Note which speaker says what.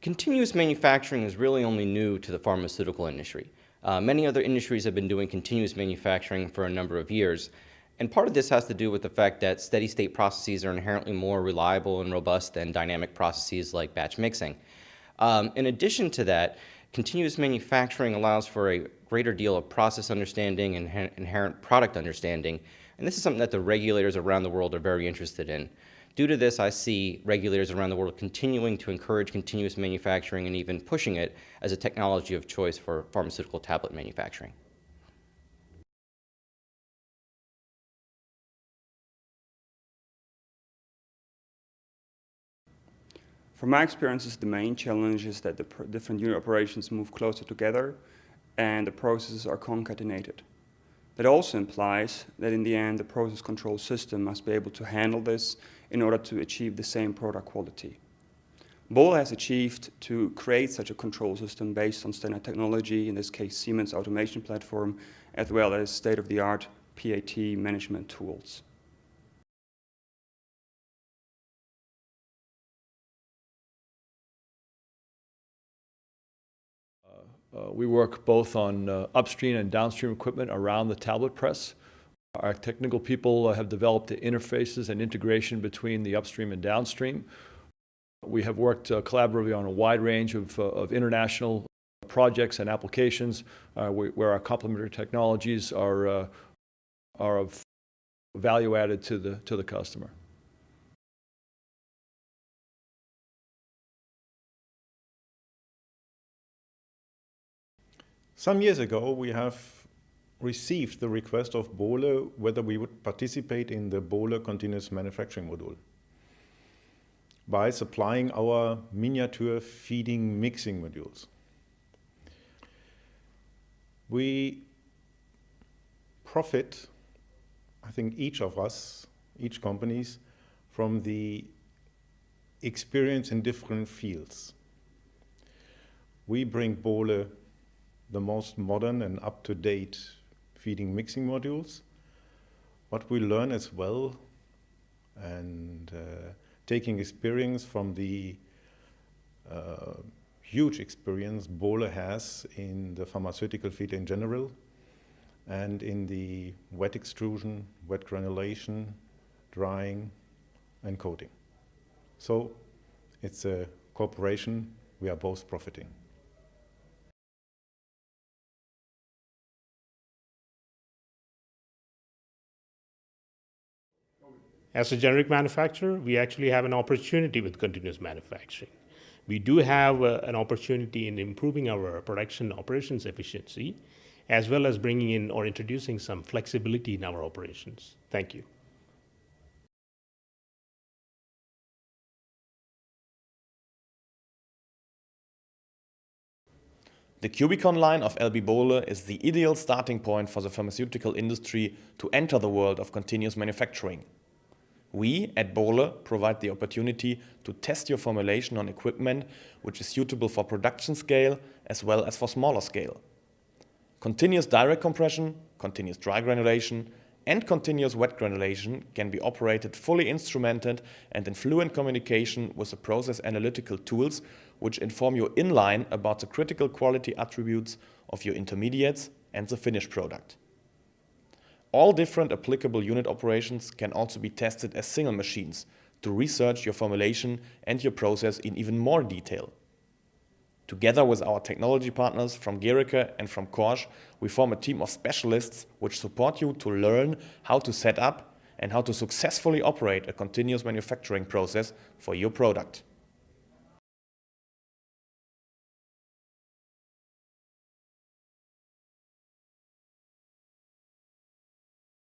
Speaker 1: Continuous manufacturing is really only new to the pharmaceutical industry. Many other industries have been doing continuous manufacturing for a number of years. And part of this has to do with the fact that steady-state processes are inherently more reliable and robust than dynamic processes like batch mixing. In addition to that, continuous manufacturing allows for a greater deal of process understanding and inherent product understanding. And this is something that the regulators around the world are very interested in. Due to this, I see regulators around the world continuing to encourage continuous manufacturing and even pushing it as a technology of choice for pharmaceutical tablet manufacturing.
Speaker 2: From my experiences, the main challenge is that the different unit operations move closer together and the processes are concatenated. That also implies that in the end, the process control system must be able to handle this in order to achieve the same product quality. Bohle has achieved to create such a control system based on standard technology, in this case Siemens automation platform, as well as state-of-the-art PAT management tools.
Speaker 3: We work both on upstream and downstream equipment around the tablet press. Our technical people have developed the interfaces and integration between the upstream and downstream. We have worked collaboratively on a wide range of international projects and applications where our complementary technologies are of value added to the customer.
Speaker 4: Some years ago, we have received the request of Bohle whether we would participate in the Bohle continuous manufacturing module by supplying our miniature feeding mixing modules. We profit, I think each of us, each companies, from the experience in different fields. We bring Bohle the most modern and up-to-date feeding mixing modules. What we learn as well, and taking experience from the huge experience Bohle has in the pharmaceutical field in general, and in the wet extrusion, wet granulation, drying, and coating. So it's a cooperation, we are both profiting.
Speaker 5: As a generic manufacturer, we actually have an opportunity with continuous manufacturing. We do have an opportunity in improving our production operations efficiency, as well as bringing in or introducing some flexibility in our operations. Thank you.
Speaker 6: The QbCon-line of LB Bohle is the ideal starting point for the pharmaceutical industry to enter the world of continuous manufacturing. We, at Bohle, provide the opportunity to test your formulation on equipment which is suitable for production scale as well as for smaller scale. Continuous direct compression, continuous dry granulation, and continuous wet granulation can be operated fully instrumented and in fluent communication with the process analytical tools which inform you inline about the critical quality attributes of your intermediates and the finished product. All different applicable unit operations can also be tested as single machines to research your formulation and your process in even more detail. Together with our technology partners from Gericke and from KORSCH, we form a team of specialists which support you to learn how to set up and how to successfully operate a continuous manufacturing process for your product.